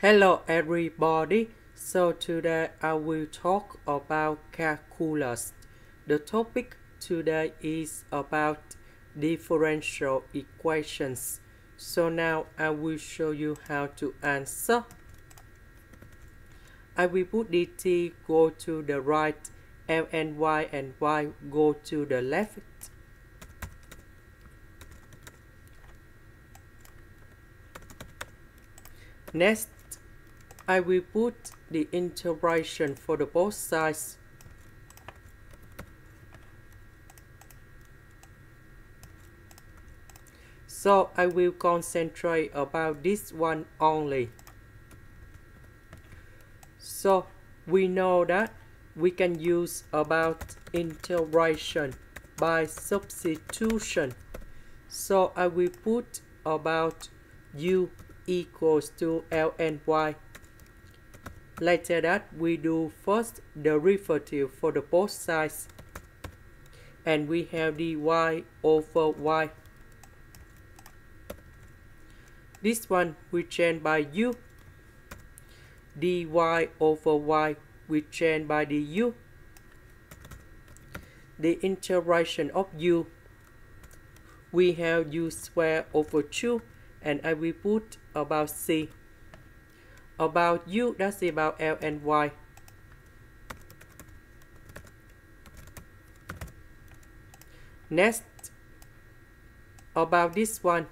Hello everybody, so today I will talk about calculus. The topic today is about differential equations. So now I will show you how to answer. I will put dt go to the right, and y go to the left. Next, I will put the integration for the both sides. So I will concentrate about this one only. So we know that we can use about integration by substitution. So I will put about u equals to ln(y). Later that we do first derivative for the both sides. And we have dy over y. This one we change by u. Dy over y we change by du. The integration of u, we have u squared over 2, and I will put about c. About u, that's about ln(y). Next, about this one,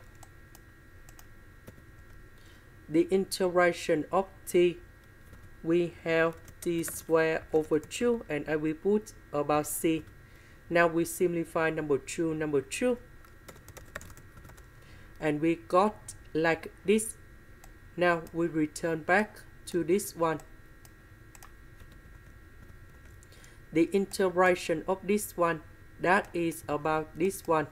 the integration of t, we have t squared over 2, and I will put about c. Now we simplify number 2, and we got like this. Now we return back to this one. The integration of this one, that is about this one.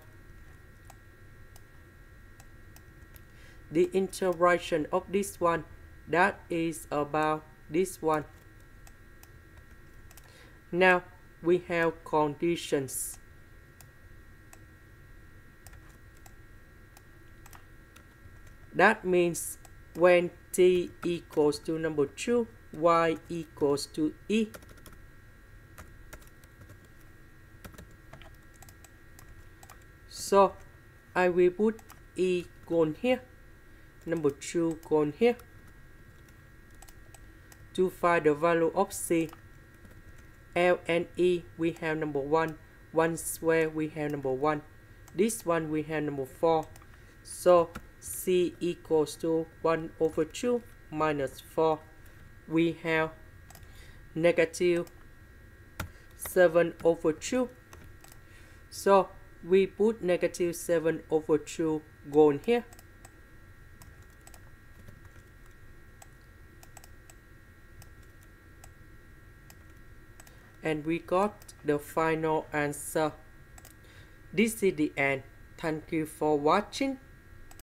The integration of this one, that is about this one. Now we have conditions. That means when t equals to number 2, y equals to e. So I will put e gone here, number 2 gone here. To find the value of c, L and E we have number 1, 1 square we have number 1, this one we have number 4. So c equals to 1 over 2 minus 4. We have negative 7 over 2. So we put negative 7 over 2 gone here. And we got the final answer. This is the end. Thank you for watching.